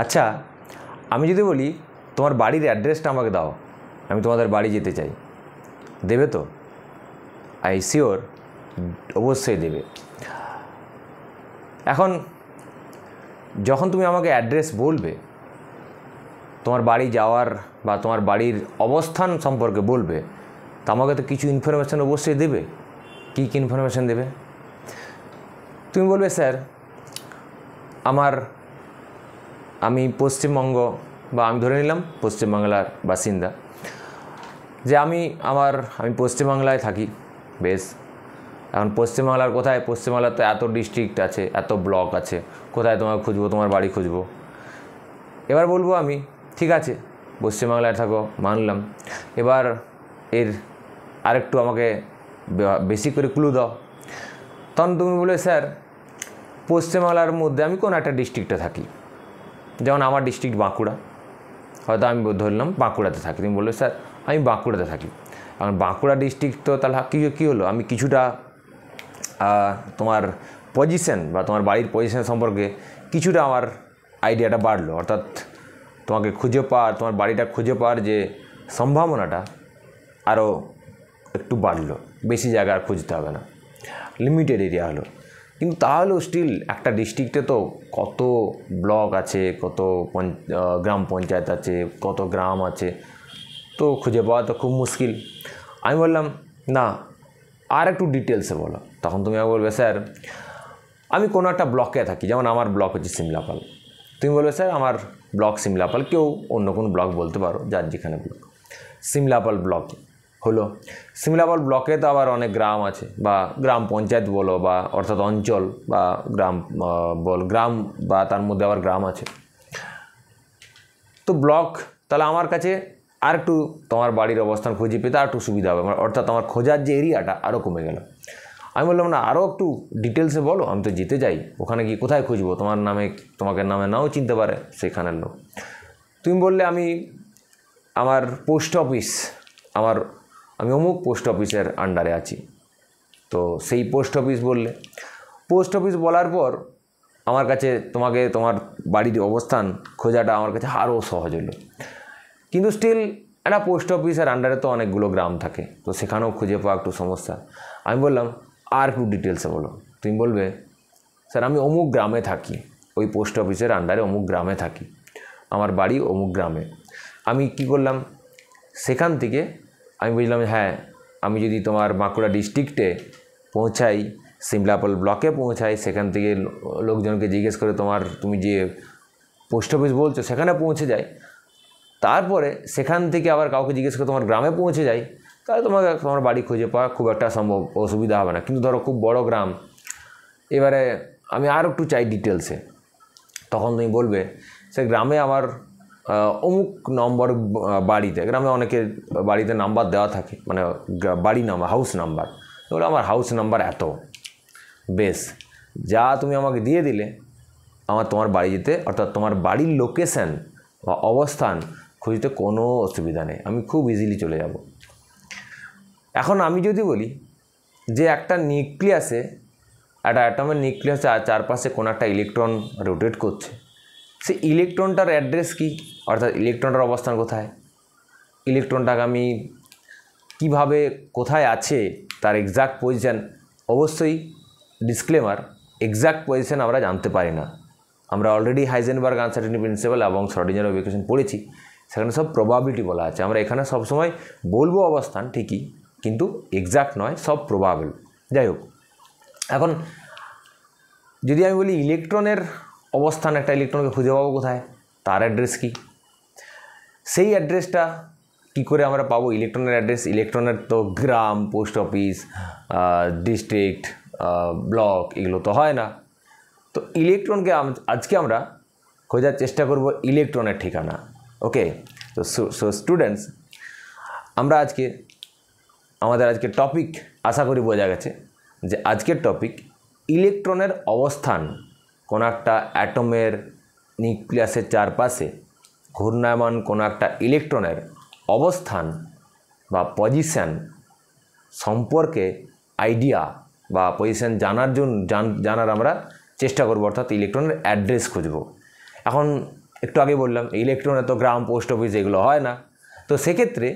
আচ্ছা, আমি যদি বলি তোমার বাড়ির অ্যাড্রেসটা আমাকে দাও, আমি তোমাদের বাড়ি যেতে চাই, দেবে তো? আই শিওর অবশ্যই দেবে। এখন যখন তুমি আমাকে অ্যাড্রেস বলবে, তোমার বাড়ি যাওয়ার বা তোমার বাড়ির অবস্থান সম্পর্কে বলবে, তা আমাকে তো কিছু ইনফরমেশান অবশ্যই দেবে। কী কী ইনফরমেশান দেবে? তুমি বলবে, স্যার আমি পশ্চিমবঙ্গ, বা আমি ধরে নিলাম পশ্চিমবাংলার বাসিন্দা, যে আমি পশ্চিমবাংলায় থাকি। বেশ, এখন পশ্চিমবাংলার কোথায়? পশ্চিমবাংলার তো এত ডিস্ট্রিক্ট আছে, এত ব্লক আছে, কোথায় তোমাকে খুঁজবো, তোমার বাড়ি খুঁজবো। এবার বলবো আমি, ঠিক আছে পশ্চিমবাংলায় থাকো, মানলাম। এবার এর আরেকটু আমাকে বেশি করে ক্লু দাও। তখন তুমি বলবে, স্যার পশ্চিমবাংলার মধ্যে আমি কোনো একটা ডিস্ট্রিক্টে থাকি, যেমন আমার ডিস্ট্রিক্ট বাঁকুড়া, হয়তো আমি ধরলাম বাঁকুড়াতে থাকি। তুমি বললে, স্যার আমি বাঁকুড়াতে থাকি। এখন বাঁকুড়া ডিস্ট্রিক্ট তো তাহলে কী হলো, আমি কিছুটা তোমার পজিশন বা তোমার বাড়ির পজিশন সম্পর্কে কিছুটা আমার আইডিয়াটা বাড়লো, অর্থাৎ তোমাকে খুঁজে পাওয়ার, তোমার বাড়িটা খুঁজে পাওয়ার যে সম্ভাবনাটা আরও একটু বাড়লো। বেশি জায়গা আর খুঁজতে হবে না, লিমিটেড এরিয়া হলো। কিন্তু তাহলেও স্টিল একটা ডিস্ট্রিক্টে তো কত ব্লক আছে, কত গ্রাম পঞ্চায়েত আছে, কত গ্রাম আছে, তো খুঁজে পাওয়া তো খুব মুশকিল। আমি বললাম, না আর একটু ডিটেলসে বলো। তখন তুমি আমাকে বলবে, স্যার আমি কোনো একটা ব্লকে থাকি, যেমন আমার ব্লক হচ্ছে সিমলাপাল। তুমি বলবে, স্যার আমার ব্লক সিমলাপাল, কেউ অন্য কোনো ব্লক বলতে পারো, যার যেখানে ব্লক। সিমলাপাল ব্লক হলো। সিমলাপাল ব্লকে তো আবার অনেক গ্রাম আছে, বা গ্রাম পঞ্চায়েত বলো, বা অর্থাৎ অঞ্চল বা গ্রাম বা তার মধ্যে আবার গ্রাম আছে। তো ব্লক, তাহলে আমার কাছে আর একটু তোমার বাড়ির অবস্থান খুঁজে পেতে আর একটু সুবিধা হবে, অর্থাৎ আমার খোঁজার যে এরিয়াটা আরও কমে গেল। আমি বললাম, না আরও একটু ডিটেলসে বলো, আমি তো যেতে চাই, ওখানে গিয়ে কোথায় খুঁজবো, তোমাকে নামে নাও চিনতে পারে সেখানের লোক। তুমি বললে, আমার পোস্ট অফিস, আমি অমুক পোস্ট অফিসের আন্ডারে আছি। তো সেই পোস্ট অফিস বললে, পোস্ট অফিস বলার পর আমার কাছে তোমার বাড়ির অবস্থান খোঁজাটা আমার কাছে আরও সহজ হলো। কিন্তু স্টিল একটা পোস্ট অফিসের আন্ডারে তো অনেকগুলো গ্রাম থাকে, তো সেখানেও খুঁজে পাওয়া একটু সমস্যা। আমি বললাম, আর একটু ডিটেলসে বলো। তুমি বলবে, স্যার আমি অমুক গ্রামে থাকি, ওই পোস্ট অফিসের আন্ডারে অমুক গ্রামে থাকি, আমার বাড়ি অমুক গ্রামে। আমি কি করলাম, সেখান থেকে আমি বুঝলাম, হ্যাঁ আমি যদি তোমার বাঁকুড়া ডিস্ট্রিক্টে পৌঁছাই, সিমলাপাল ব্লকে পৌঁছাই, সেখান থেকে লোকজনকে জিজ্ঞেস করে তুমি যে পোস্ট অফিস বলছো সেখানে পৌঁছে যাই, তারপরে সেখান থেকে আবার কাউকে জিজ্ঞেস করে তোমার গ্রামে পৌঁছে যাই, তাহলে তোমার বাড়ি খুঁজে পাওয়া খুব একটা অসুবিধা হবে না। কিন্তু ধরো খুব বড় গ্রাম, এবারে আমি আর একটু চাই ডিটেলসে। তখন তুমি বলবে, সে গ্রামে আমার অমুক নম্বর বাড়িতে, গ্রামে অনেকের বাড়িতে নাম্বার দেওয়া থাকে, মানে বাড়ি নাম্বার, হাউস নাম্বার, এগুলো আমার হাউস নাম্বার এত। বেশ, যা তুমি আমাকে দিয়ে দিলে, তোমার বাড়ি যেতে, অর্থাৎ তোমার বাড়ির লোকেশান বা অবস্থান খুঁজতে কোনো অসুবিধা নেই, আমি খুব ইজিলি চলে যাব। এখন আমি যদি বলি যে একটা নিউক্লিয়াসে, একটা অ্যাটমের নিউক্লিয়াসে চারপাশে কোনো একটা ইলেকট্রন রোটেট করছে, সেই ইলেকট্রনটার অ্যাড্রেস কী, অর্থাৎ ইলেকট্রনটার অবস্থান কোথায়, ইলেকট্রনটাকে আমি কীভাবে, কোথায় আছে তার এক্সাক্ট পজিশান। অবশ্যই ডিসক্লেমার, এক্সাক্ট পজিশান আমরা জানতে পারি না। আমরা অলরেডি হাইজেনবার্গ আনসার্টেনিটি প্রিন্সিপাল এবং শ্রোডিঞ্জার ইকুয়েশন পড়েছি, সেখানে সব প্রবাবিলিটি বলা আছে। আমরা এখানে সবসময় বলবো অবস্থান ঠিকই, কিন্তু এক্সাক্ট নয়, সব প্রবাবল। যাই হোক, এখন যদি আমি বলি ইলেকট্রনের অবস্থান, একটা ইলেকট্রনকে খুঁজে পাবো কোথায়, তার অ্যাড্রেস কী, সেই অ্যাড্রেসটা কী করে আমরা পাবো, ইলেকট্রনের অ্যাড্রেস। ইলেকট্রনের তো গ্রাম, পোস্ট অফিস, ডিস্ট্রিক্ট, ব্লক এগুলো তো হয় না। তো ইলেকট্রনকে আজকে আমরা খোঁজার চেষ্টা করব ইলেকট্রনের ঠিকানা। ওকে, তো স্টুডেন্টস, আমাদের আজকে টপিক আশা করি বোঝা গেছে যে আজকের টপিক ইলেকট্রনের অবস্থান, কোনো একটা অ্যাটমের নিউক্লিয়াসের চারপাশে ঘূর্ণায়মান কোনো একটা ইলেকট্রনের অবস্থান বা পজিশান সম্পর্কে আইডিয়া বা পজিশান জানার আমরা চেষ্টা করব, অর্থাৎ ইলেকট্রনের অ্যাড্রেস খুঁজব। এখন একটু আগে বললাম ইলেকট্রনে তো গ্রাম, পোস্ট অফিস এগুলো হয় না। তো সেক্ষেত্রে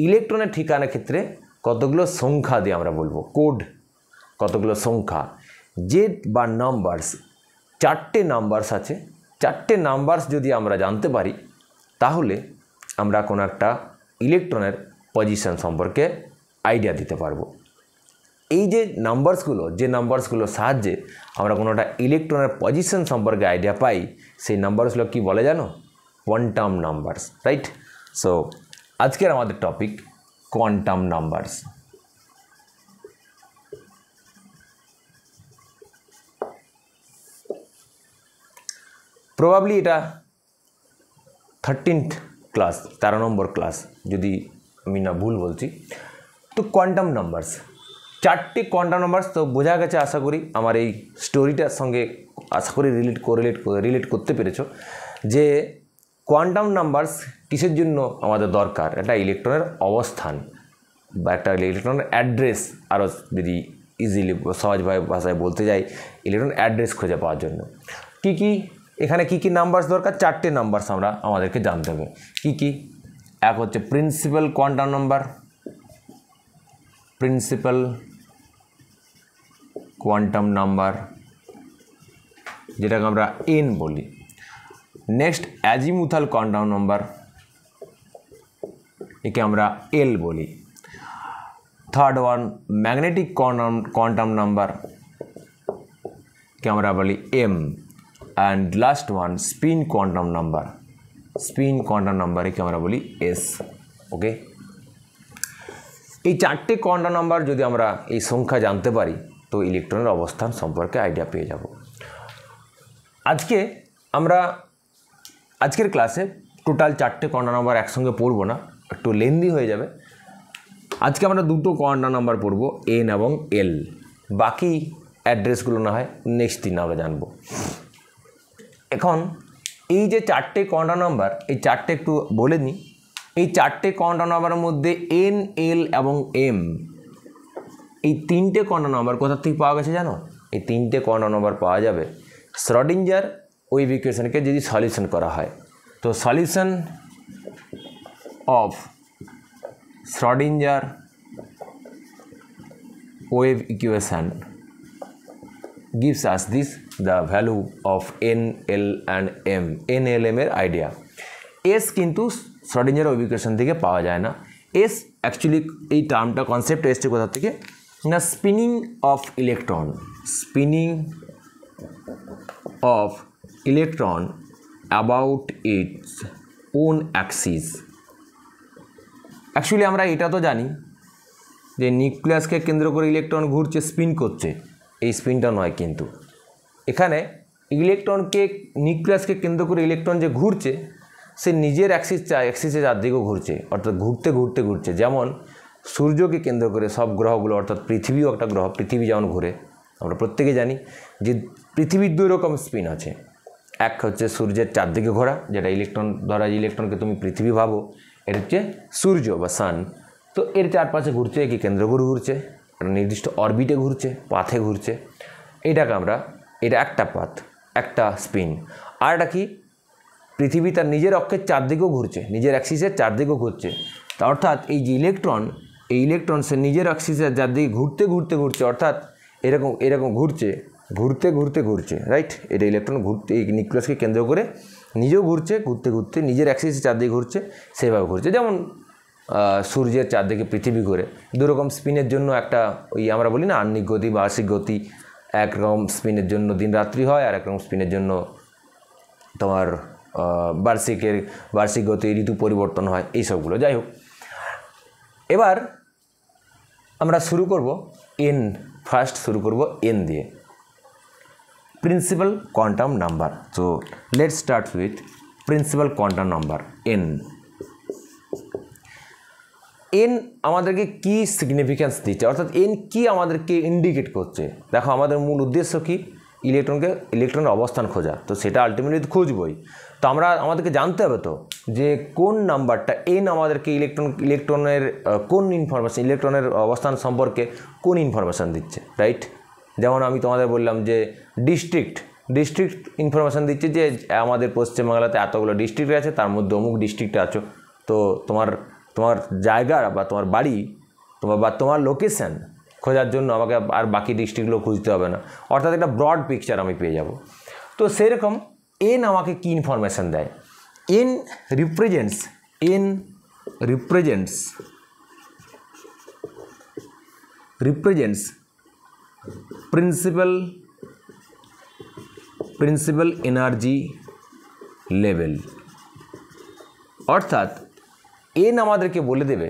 ইলেকট্রনের ঠিকানার ক্ষেত্রে কতগুলো সংখ্যা দিয়ে আমরা বলবো, কোড, কতগুলো সংখ্যা, জেড বা নাম্বারস, 4টে নাম্বারস আছে। 4টে নাম্বারস যদি আমরা জানতে পারি তাহলে আমরা কোনো একটা ইলেকট্রনের পজিশন সম্পর্কে আইডিয়া দিতে পারবো। এই যে নাম্বারসগুলোর সাহায্যে আমরা কোনো একটা ইলেকট্রনের পজিশন সম্পর্কে আইডিয়া পাই, সেই নাম্বারসগুলো কী বলে জানো? Quantum numbers, right? সো আজকের আমাদের টপিক কোয়ান্টাম নাম্বারস। প্রবাবলি এটা 13th ক্লাস, 13 নম্বর ক্লাস যদি আমি না ভুল বলছি। তো কোয়ান্টাম নাম্বারস, 4টে কোয়ান্টাম নাম্বারস তো বোঝা গেছে আশা করি। আমার এই স্টোরিটার সঙ্গে আশা করি রিলেট করতে পেরেছো যে কোয়ান্টাম নাম্বারস কিসের জন্য আমাদের দরকার। একটা ইলেকট্রনের অবস্থান বা একটা ইলেকট্রনের অ্যাড্রেস, আরও যদি ইজিলি সহজ ভাষায় বলতে যাই, ইলেকট্রন অ্যাড্রেস খুঁজে পাওয়ার জন্য এখানে কী কী নাম্বারস দরকার? 4টে নাম্বারস আমাদেরকে জানতে হবে। কী? এক হচ্ছে principal quantum number, principal quantum number যেটাকে আমরা এন বলি। নেক্সট অ্যাজিমুথাল কোয়ান্টাম নাম্বার, একে আমরা এল বলি। Third one magnetic quantum number, কে আমরা বলি M. And last one spin quantum number, spin quantum নাম্বারকে আমরা বলি এস। ওকে, এই 4টে কোয়ান্টাম নাম্বার যদি আমরা এই সংখ্যা জানতে পারি তো ইলেকট্রনের অবস্থান সম্পর্কে আইডিয়া পেয়ে যাব। আজকের ক্লাসে টোটাল 4টে কোয়ান্টাম নাম্বার একসঙ্গে পড়বো না, একটু লেন্দি হয়ে যাবে। আজকে আমরা 2টো কোয়ান্টাম নাম্বার পড়বো, এন এবং এল। বাকি অ্যাড্রেসগুলো না হয় নেক্সট দিন আমরা জানবো। এখন এই যে 4টে কোয়ান্টাম নাম্বার, এই 4টে একটু বলে নিই। এই 4টে কোয়ান্টাম নাম্বারের মধ্যে এন, এল এবং এম, এই 3টে কোয়ান্টাম নাম্বার কোথা থেকে পাওয়া গেছে জানো? এই 3টে কোয়ান্টাম নাম্বার পাওয়া যাবে শ্রোডিঞ্জার ওয়েভ ইকুয়েশনকে যদি সলিউশন করা হয়। তো solution of Schrodinger wave equation gives us this the value of n, l and m, n, l, m এর আইডিয়া। এস কিন্তু শ্রোডিঞ্জার ওয়েভ ইকুয়েশন থেকে পাওয়া যায় না। এস অ্যাকচুয়ালি এই টার্মটা কনসেপ্ট এসছে কোথা থেকে না, spinning of electron, spinning of electron about its own Axis. Actually আমরা এটা তো জানি যে নিউক্লিয়াসকে কেন্দ্র করে ইলেকট্রন ঘুরছে, স্পিন করছে। এই স্পিনটা নয়, কিন্তু এখানে নিউক্লিয়াসকে কেন্দ্র করে ইলেকট্রন যে ঘুরছে সে নিজের অ্যাক্সিসে চারদিকেও ঘুরছে, অর্থাৎ ঘুরছে। যেমন সূর্যকে কেন্দ্র করে সব গ্রহগুলো, অর্থাৎ পৃথিবীও একটা গ্রহ, পৃথিবী যেমন ঘুরে। আমরা প্রত্যেকে জানি যে পৃথিবীর 2 রকম স্পিন আছে। এক হচ্ছে সূর্যের চারদিকে ঘোরা, যেটা ইলেকট্রন, ধরা ইলেকট্রনকে তুমি পৃথিবী ভাবো, এটা হচ্ছে সূর্য বা সান। তো এর চারপাশে ঘুরছে, একে কেন্দ্র করে ঘুরছে, একটা নির্দিষ্ট অরবিটে ঘুরছে, পাথে ঘুরছে। এটা একটা পাথ, একটা স্পিন। আর এটা কি, পৃথিবী তার নিজের অক্ষের চারদিকেও ঘুরছে, নিজের অ্যাক্সিসের চারদিকেও ঘুরছে। তা অর্থাৎ এই যে ইলেকট্রন সে নিজের অ্যাক্সিসের চারদিকে ঘুরছে, অর্থাৎ এরকম ঘুরছে, রাইট? এটা ইলেকট্রন এই নিউক্লিয়াসকে কেন্দ্র করে নিজেও ঘুরতে নিজের অ্যাক্সিসের চারদিকে ঘুরছে, সেভাবে ঘুরছে। যেমন সূর্যের চারদিকে পৃথিবী ঘুরে। 2 রকম স্পিনের জন্য একটা আমরা বলি না আহ্নিক গতি, বার্ষিক গতি। একরকম স্পিনের জন্য দিন রাত্রি হয়, আর একরকম স্পিনের জন্য তোমার বার্ষিক গতি, ঋতু পরিবর্তন হয়, এইসবগুলো। যাই হোক, এবার আমরা শুরু করব এন দিয়ে, principal quantum number. So let's start with principal quantum number N. N আমাদেরকে কি সিগনিফিক্যান্স দিচ্ছে, অর্থাৎ এন কি আমাদেরকে ইন্ডিকেট করছে? দেখো, আমাদের মূল উদ্দেশ্য কি? ইলেকট্রনের অবস্থান খোঁজা। তো সেটা আলটিমেটলি খুঁজবই। তো আমাদেরকে জানতে হবে তো যে কোন নাম্বারটা এন আমাদেরকে ইলেকট্রনের কোন ইনফরমেশান, ইলেকট্রনের অবস্থান সম্পর্কে কোন ইনফরমেশান দিচ্ছে, রাইট? যেমন আমি তোমাদের বললাম যে ডিস্ট্রিক্ট, ডিস্ট্রিক্ট ইনফরমেশান দিচ্ছে যে আমাদের পশ্চিমবাংলাতে এতগুলো ডিস্ট্রিক্ট আছে, তার মধ্যে অমুক ডিস্ট্রিক্টে আছো, তো তোমার জায়গা বা তোমার বাড়ি তোমার লোকেশান খোঁজার জন্য আমাকে আর বাকি ডিস্ট্রিক্টগুলো খুঁজতে হবে না, অর্থাৎ একটা ব্রড পিকচার আমি পেয়ে যাব। তো সেরকম এন আমাকে কী ইনফরমেশান দেয়? N represents principal energy level, অর্থাৎ এন আমাদেরকে বলে দেবে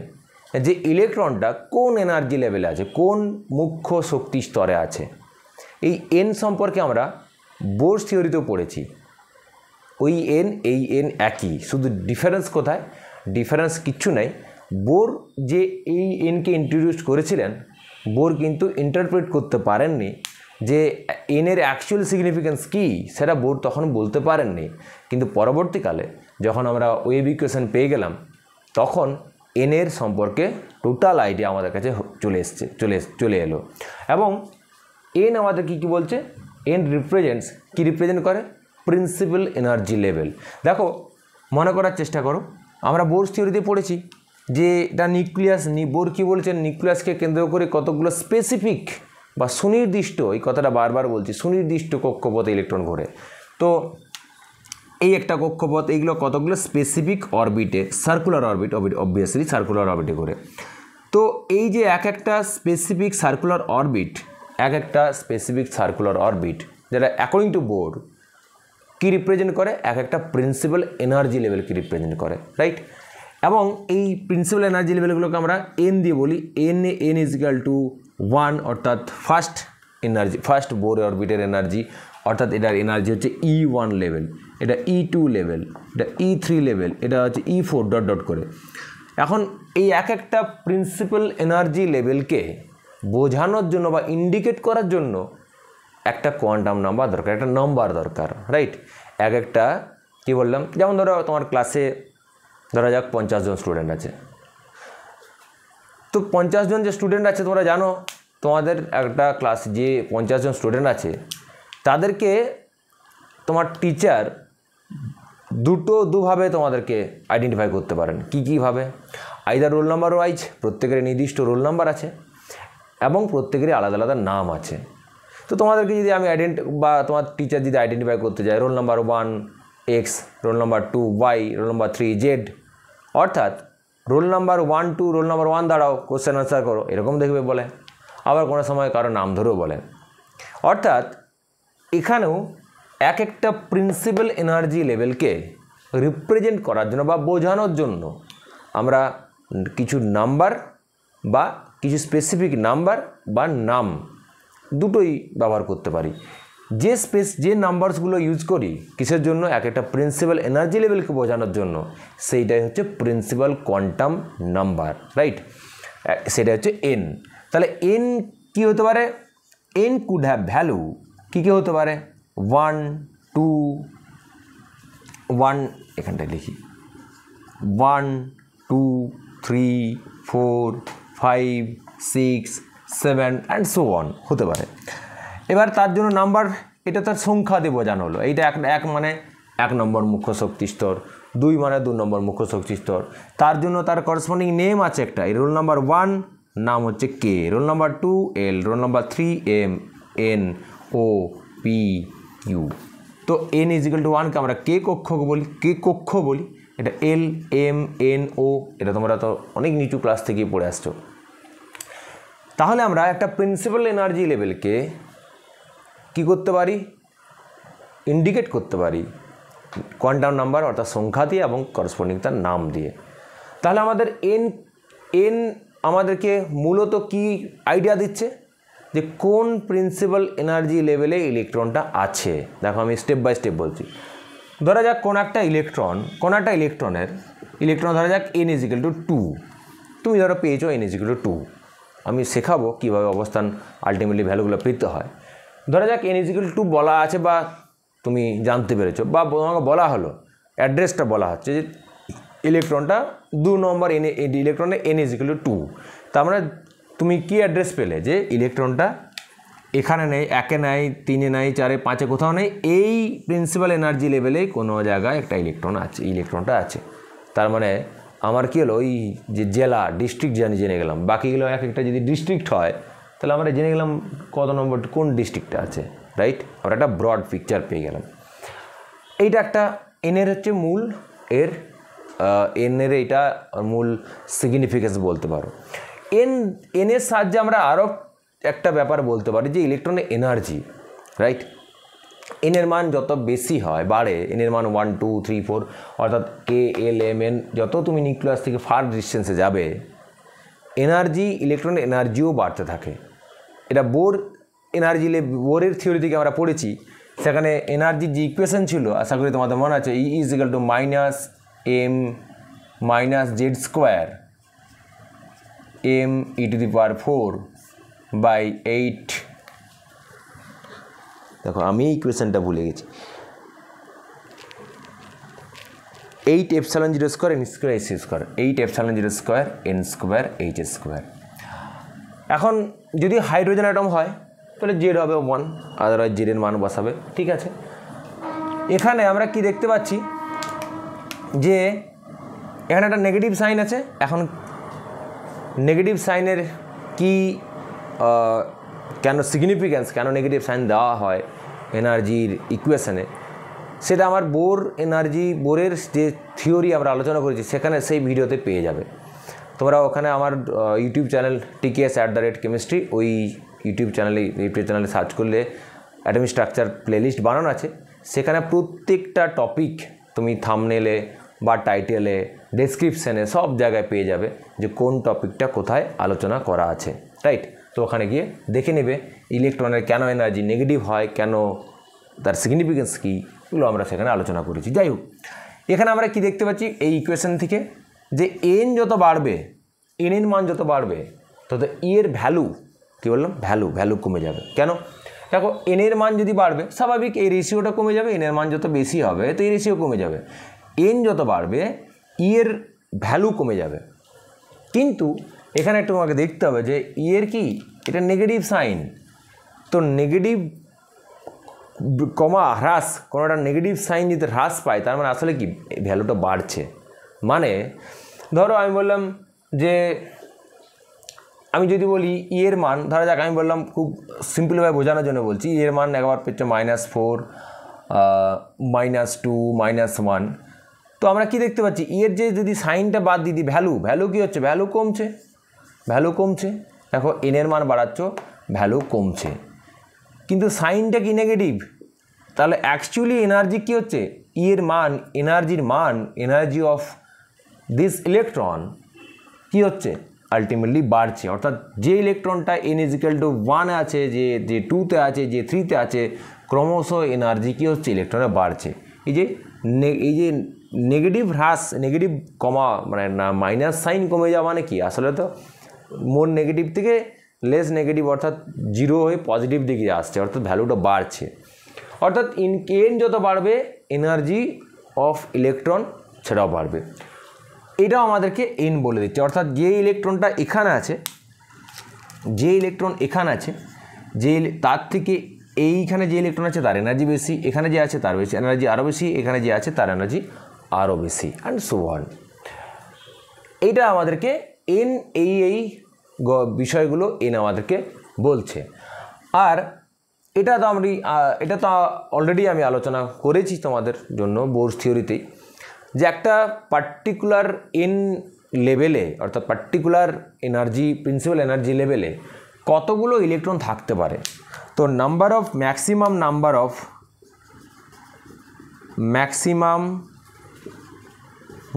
যে ইলেকট্রনটা কোন এনার্জি লেভেলে আছে, কোন মুখ্য শক্তি স্তরে আছে। এই এন সম্পর্কে আমরা বোরস থিওরিতেও পড়েছি। ওই এন এই এন একই, শুধু ডিফারেন্স কোথায়? ডিফারেন্স কিচ্ছু নাই। বোর যে এই এনকে ইন্ট্রোডিউস করেছিলেন, বোর কিন্তু ইন্টারপ্রেট করতে পারেননি যে এনের অ্যাকচুয়াল সিগনিফিকেন্স কী, সেটা বোর তখন বলতে পারেননি। কিন্তু পরবর্তীকালে যখন আমরা ওয়েভ ইকুয়েশন পেয়ে গেলাম, তখন এনের সম্পর্কে টোটাল আইডিয়া আমাদের কাছে চলে এলো। এবং এন আমাদের কী বলছে? এন রিপ্রেজেন্ট করে প্রিন্সিপাল এনার্জি লেভেল। দেখো, মনে করার চেষ্টা করো, আমরা বোরস থিওরিতে পড়েছি যে এটা নিউক্লিয়াস, বোর কী বলেছেন? নিউক্লিয়াসকে কেন্দ্র করে কতগুলো স্পেসিফিক বা সুনির্দিষ্ট, এই কথাটা বারবার বলছি, সুনির্দিষ্ট কক্ষপথে ইলেকট্রন ঘোরে। তো এই একটা কক্ষপথ, এইগুলো কতগুলো স্পেসিফিক অরবিটে, সার্কুলার অরবিট, অবভিয়াসলি সার্কুলার অরবিটে ঘোরে। তো এই যে এক একটা স্পেসিফিক সার্কুলার অরবিট যেটা অ্যাকর্ডিং টু বোর কী রিপ্রেজেন্ট করে? এক একটা প্রিন্সিপাল এনার্জি লেভেলকে রিপ্রেজেন্ট করে, রাইট? এবং এই প্রিন্সিপাল এনার্জি লেভেলগুলোকে আমরা এন দিয়ে বলি। এন ইজ ইকুয়াল টু 1, অর্থাৎ ফার্স্ট বোর অরবিটের এনার্জি, অর্থাৎ এটার এনার্জি হচ্ছে E1 লেভেল, এটা E2 লেভেল, এটা E3 লেভেল, এটা হচ্ছে E4 ডট করে। এখন এই এক একটা প্রিন্সিপাল এনার্জি লেভেলকে বোঝানোর জন্য বা ইন্ডিকেট করার জন্য একটা কোয়ান্টাম নাম্বার দরকার, একটা নাম্বার দরকার, রাইট? এক একটা কী বললাম, যেমন ধরো তোমার ক্লাসে ধরা যাক 50 জন স্টুডেন্ট আছে। তো 50 জন যে স্টুডেন্ট আছে, তোমরা জানো তোমাদের একটা ক্লাস যে 50 জন স্টুডেন্ট আছে, তাদেরকে তোমার টিচার দুভাবে তোমাদেরকে আইডেন্টিফাই করতে পারেন। কীভাবে? আইদার রোল নাম্বার ওয়াইজ, প্রত্যেকের নির্দিষ্ট রোল নাম্বার আছে এবং প্রত্যেকেরই আলাদা আলাদা নাম আছে। তো তোমাদেরকে যদি আমি বা তোমার টিচার যদি আইডেন্টিফাই করতে যায়, roll number 1 X, roll number 2 Y, roll number 3 Z, অর্থাৎ রোল নাম্বার 1 2 রোল নাম্বার 1 দাঁড়াও, কোশ্চেন আনসার করো, এরকম দেখবে বলে। আবার কোনো সময় কারো নাম ধরেও বলে। অর্থাৎ এখানেও এক একটা প্রিন্সিপাল এনার্জি লেভেলকে রিপ্রেজেন্ট করার জন্য বা বোঝানোর জন্য আমরা কিছু নাম্বার বা কিছু স্পেসিফিক নাম্বার বা নাম দুটোই ব্যবহার করতে পারি। যে নাম্বারসগুলো ইউজ করি কিসের জন্য? এক একটা প্রিন্সিপাল এনার্জি লেভেলকে বোঝানোর জন্য, সেইটাই হচ্ছে প্রিন্সিপাল কোয়ান্টাম নাম্বার, রাইট? সেটা হচ্ছে এন। তাহলে এন কী হতে পারে? এন কুড হ্যাভ ভ্যালু কী হতে পারে? 1 2 1, এখানটায় লিখি 1 2 3 4 5 6 7 অ্যান্ড সো অন হতে পারে। এবার তার জন্য নাম্বার, এটা তার সংখ্যা দিয়ে বোঝানো হলো। এইটা এক মানে 1 নম্বর মুখ্য শক্তি স্তর, 2 মানে 2 নম্বর মুখ্য শক্তি স্তর। তার জন্য তার করসপন্ডিং নেম আছে একটা। এই রোল নাম্বার 1 নাম হচ্ছে K, roll number 2 L, roll number 3 M, N, O, P, Q। তো N = 1কে আমরা K কক্ষ বলি। এটা L, M, N, O, এটা তোমরা তো অনেক নিচু ক্লাস থেকে পড়ে আসছো। তাহলে আমরা একটা প্রিন্সিপাল এনার্জি লেভেলকে কি করতে পারি? ইন্ডিকেট করতে পারি কোয়ান্টাম নাম্বার, অর্থাৎ সংখ্যা দিয়ে এবং করসপন্ডিং তার নাম দিয়ে। তাহলে আমাদের এন আমাদেরকে মূলত কি আইডিয়া দিচ্ছে যে কোন প্রিন্সিপাল এনার্জি লেভেলে ইলেকট্রনটা আছে। দেখো, আমি স্টেপ বাই স্টেপ বলছি। ধরা যাক কোন একটা ইলেকট্রনের ধরা যাক n = 2। তুমি ধরো পেয়েছো n = 2। আমি শেখাবো কীভাবে অবস্থান আলটিমেটলি ভ্যালুগুলো পেতে হয়। ধরা যাক n = 2 বলা আছে, বা তুমি জানতে পেরেছো, বা তোমাকে বলা হলো, অ্যাড্রেসটা বলা হচ্ছে যে ইলেকট্রনটা 2 নম্বর ইলেকট্রনে n = 2। তার মানে তুমি কি অ্যাড্রেস পেলে? যে ইলেকট্রনটা এখানে নেই, 1-এ নেই, 3-এ নেই, 4-এ, 5-এ কোথাও নেই। এই প্রিন্সিপাল এনার্জি লেভেলে কোনো জায়গায় একটা ইলেকট্রন আছে, ইলেকট্রনটা আছে। তার মানে আমার কী হলো, ওই যে জেলা ডিস্ট্রিক্ট জেনে গেলাম, বাকিগুলো এক একটা যদি ডিস্ট্রিক্ট হয় তাহলে আমরা জেনে গেলাম কত নম্বর কোন ডিস্ট্রিক্টটা আছে, রাইট? আমরা একটা ব্রড পিকচার পেয়ে গেলাম। এইটা একটা এনের হচ্ছে মূল এনের এইটা মূল সিগনিফিকেন্স বলতে পারো। এনের সাহায্যে আমরা আরও একটা ব্যাপার বলতে পারি যে ইলেকট্রনের এনার্জি, রাইট? এনের মান যত বেশি হয় বাড়ে, এনের মান 1, 2, 3, 4 অর্থাৎ KLMN, যত তুমি নিউক্লিয়াস থেকে ফার ডিস্টেন্সে যাবে এনার্জি, ইলেকট্রনের এনার্জিও বাড়তে থাকে। এটা বোরের থিওরি থেকে আমরা পড়েছি, সেখানে এনার্জির যে ইকুয়েশন ছিল আশা করি তোমাদের মনে আছে, E = -m-z² m e⁴/8। দেখো আমি এই ইকুয়েশনটা ভুলে গেছি, 8ε0² n² h², 8ε0² n² h²। এখন যদি হাইড্রোজেন অ্যাটম হয় তাহলে জেড হবে 1, আদারওয়াইজ জেডের মান বসাবে, ঠিক আছে। এখানে আমরা কি দেখতে পাচ্ছি যে এখানে একটা নেগেটিভ সাইন আছে। এখন নেগেটিভ সাইনের কি কেন সিগনিফিক্যান্স, কেন নেগেটিভ সাইন দেওয়া হয় এনার্জির ইকুয়েশনে, সেটা আমার বোরের যে থিওরি আমরা আলোচনা করেছি সেখানে সেই ভিডিওতে পেয়ে যাবে তোমরা। ওখানে আমার ইউটিউব চ্যানেল TKS@chemistry, ওই ইউটিউব চ্যানেলে সার্চ করলে অ্যাটমিক স্ট্রাকচার প্লেলিস্ট বানানো আছে, সেখানে প্রত্যেকটা টপিক তুমি থাম্বনেলে বা টাইটেলে, ডেসক্রিপশানে সব জায়গায় পেয়ে যাবে যে কোন টপিকটা কোথায় আলোচনা করা আছে, রাইট? তো ওখানে গিয়ে দেখে নেবে ইলেকট্রনের কেন এনার্জি নেগেটিভ হয়, কেন তার সিগনিফিকেন্স কী, এগুলো আমরা সেখানে আলোচনা করেছি। যাই হোক, এখানে আমরা কি দেখতে পাচ্ছি এই ইকুয়েশন থেকে যে এন যত বাড়বে, এনের মান যত বাড়বে তত এর ভ্যালু, কী বললাম, ভ্যালু কমে যাবে। কেন? দেখো এনের মান যদি বাড়বে স্বাভাবিক এই রেশিওটা কমে যাবে, এনের মান যত বেশি হবে তো এই রেশিও কমে যাবে। এন যত বাড়বে এর ভ্যালু কমে যাবে। কিন্তু এখানে একটু আমাকে দেখতে হবে যে এর কি, এটা নেগেটিভ সাইন, তো নেগেটিভ হ্রাস, কোনো একটা নেগেটিভ সাইন যদি হ্রাস পায় তার মানে আসলে কি ভ্যালুটা বাড়ছে। মানে ধরো আমি বললাম যে, আমি যদি বলি এর মান, ধরা যাক আমি বললাম খুব সিম্পলভাবে বোঝানোর জন্য বলছি, এর মান একবার পেচ্ছে -4, -2, -1, তো আমরা কি দেখতে পাচ্ছি এর যে যদি সাইনটা বাদ দিই ভ্যালু কী হচ্ছে, ভ্যালু কমছে। দেখো এনের মান বাড়াচ্ছ, ভ্যালু কমছে, কিন্তু সাইনটা কি নেগেটিভ, তাহলে অ্যাকচুয়ালি এনার্জি কী হচ্ছে, এনার্জি অফ দিস ইলেকট্রন কী হচ্ছে, আলটিমেটলি বাড়ছে। অর্থাৎ যে ইলেকট্রনটা n = 1 আছে, যে 2-তে আছে, যে 3-তে আছে, ক্রমশ এনার্জি কী হচ্ছে, ইলেকট্রনে বাড়ছে। এই যে নেগেটিভ হ্রাস, নেগেটিভ কমা মানে না, মাইনাস সাইন কমে যাওয়া মানে কি, আসলে তো মোর নেগেটিভ থেকে লেস নেগেটিভ অর্থাৎ 0 হয়ে পজিটিভ দিকে আসছে, অর্থাৎ ভ্যালুটা বাড়ছে। অর্থাৎ এন যত বাড়বে এনার্জি অফ ইলেকট্রন সেটাও বাড়বে। এটাও আমাদেরকে এন বলে দিচ্ছে। অর্থাৎ যে ইলেকট্রনটা এখানে আছে, তার থেকে এইখানে যে ইলেকট্রন আছে তার এনার্জি বেশি, এখানে যে আছে তার বেশি এনার্জি আরও বেশি, এখানে যে আছে তার এনার্জি আরও বেশি, অ্যান্ড সো অন। এইটা আমাদেরকে এন, এই বিষয়গুলো এন আমাদেরকে বলছে। আর এটা তো অলরেডি আমি আলোচনা করেছি তোমাদের জন্য বোরস থিওরিতেই, যে একটা পার্টিকুলার এন লেভেলে, অর্থাৎ পার্টিকুলার প্রিন্সিপাল এনার্জি লেভেলে কতগুলো ইলেকট্রন থাকতে পারে। তো maximum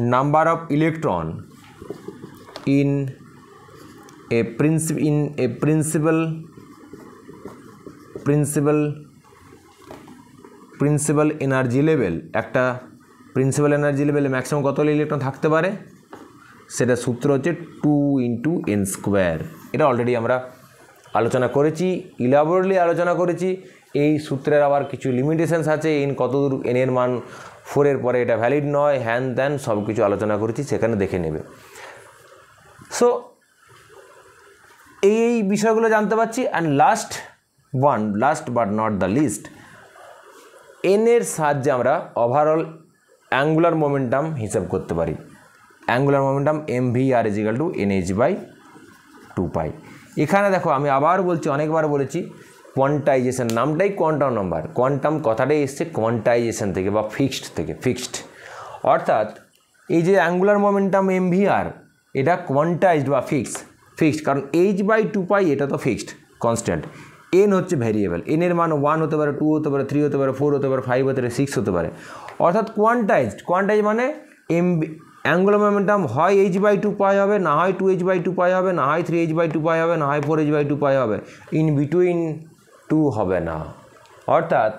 number of electron in a principal energy level, একটা প্রিন্সিপাল এনার্জি লেভেলে ম্যাক্সিমাম কতগুলো ইলেকট্রন থাকতে পারে, সেটা সূত্র হচ্ছে 2 × n²। এটা অলরেডি আমরা আলোচনা করেছি, ইলাবোরেটলি আলোচনা করেছি। এই সূত্রের আবার কিছু লিমিটেশনস আছে, কতদূর এর মান 4-এর পরে এটা ভ্যালিড নয়, হ্যান ত্যান সব কিছু আলোচনা করেছি, সেখানে দেখে নেবে। সো এই বিষয়গুলো জানতে পারছি। And last one, last but not the least, n এর সাহায্যে আমরা ওভারঅল অ্যাঙ্গুলার মোমেন্টাম হিসাব করতে পারি। Angular momentum mvr = nh/2π। এখানে দেখো আমি আবার বলছি, অনেকবার বলেছি, কোয়ান্টাইজেশন নামটাই কোয়ান্টাম নাম্বার, কোয়ান্টাম কথাটাই এসছে কোয়ান্টাইজেশন থেকে বা ফিক্সড থেকে, ফিক্সড। অর্থাৎ এই যে অ্যাঙ্গুলার মোমেন্টাম mvr এটা কোয়ান্টাইজড বা ফিক্সড, কারণ h/2π এটা তো ফিক্সড কনস্ট্যান্ট, এন হচ্ছে ভ্যারিয়েবল, এন এর মান 1 হতে পারে, 2 হতে পারে, 3 হতে পারে, 4 হতে পারে, 5 হতে পারে, 6 হতে পারে। অর্থাৎ কোয়ান্টাইজ মানে অ্যাঙ্গুলার মোমেন্টাম হয় h/2π হবে, না হয় 2h/2π হবে, না হয় 3h/2π হবে, না হয় 4h/2π হবে, ইন বিটুইন 2 হবে না। অর্থাৎ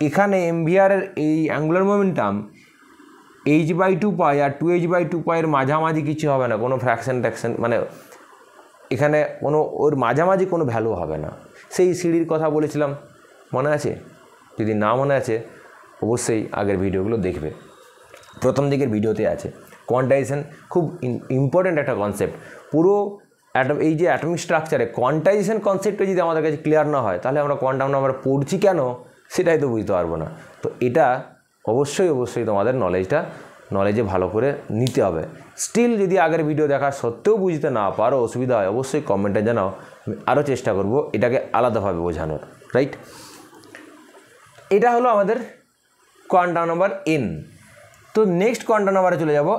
এখানে mvr এর এই অ্যাঙ্গুলার মোমেন্টাম h/2π আর 2h/2π এর মাঝামাঝি কিছু হবে না, কোনো ফ্র্যাকশন মানে এখানে কোনো ওর মাঝামাঝি কোনো ভ্যালু হবে না। সেই সিঁড়ির কথা বলেছিলাম, মনে আছে? যদি না মনে আছে অবশ্যই আগের ভিডিওগুলো দেখবে, প্রথম দিকের ভিডিওতে আছে। কোয়ান্টাইজেশন খুব ইম্পর্ট্যান্ট একটা কনসেপ্ট। পুরো এই যে অ্যাটমিক স্ট্রাকচারে কোয়ান্টাইজেশন কনসেপ্টটা যদি আমাদের কাছে ক্লিয়ার না হয়, তাহলে আমরা কোয়ান্টাম নাম্বার পড়ছি কেন সেটাই তো বুঝতে পারবো না। তো এটা অবশ্যই তোমাদের নলেজে ভালো করে নিতে হবে। স্টিল যদি আগের ভিডিও দেখা সত্ত্বেও বুঝতে না পারো, অসুবিধা হয়, অবশ্যই কমেন্টে জানাও, আমি আরও চেষ্টা করব এটাকে আলাদাভাবে বোঝানোর, রাইট? এটা হলো আমাদের কোয়ান্টাম নাম্বার এন। তো নেক্সট কোয়ান্টাম নাম্বারে চলে যাব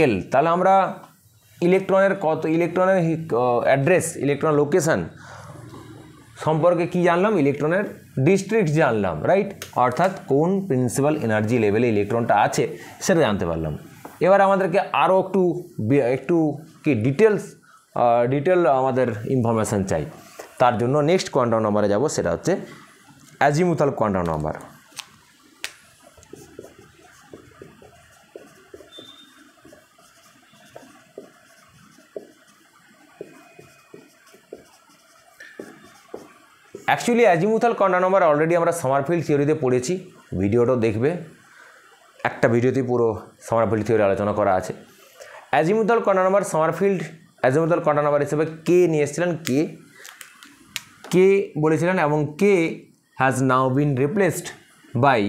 এল। তাহলে আমরা ইলেকট্রনের অ্যাড্রেস, ইলেকট্রন লোকেশান সম্পর্কে কি জানলাম? ইলেকট্রনের ডিস্ট্রিক্ট জানলাম, রাইট? অর্থাৎ কোন প্রিন্সিপাল এনার্জি লেভেলে ইলেকট্রনটা আছে সেটা জানতে পারলাম। এবার আমাদেরকে আরও একটু কি ডিটেল আমাদের ইনফরমেশান চাই। তার জন্য নেক্সট কোয়ান্টাম নাম্বারে যাব, সেটা হচ্ছে azimuthal quantum number. Actually azimuthal quantum number already আমরা সামারফিল্ড থিওরিতে পড়েছি, ভিডিওটাও দেখবে, একটা ভিডিওতেই পুরো সামারফিল্ড থিওরি আলোচনা করা আছে। Azimuthal quantum number azimuthal quantum number হিসেবে কে নিয়ে এসেছিলেন, কে বলেছিলেন, এবং K has now been replaced by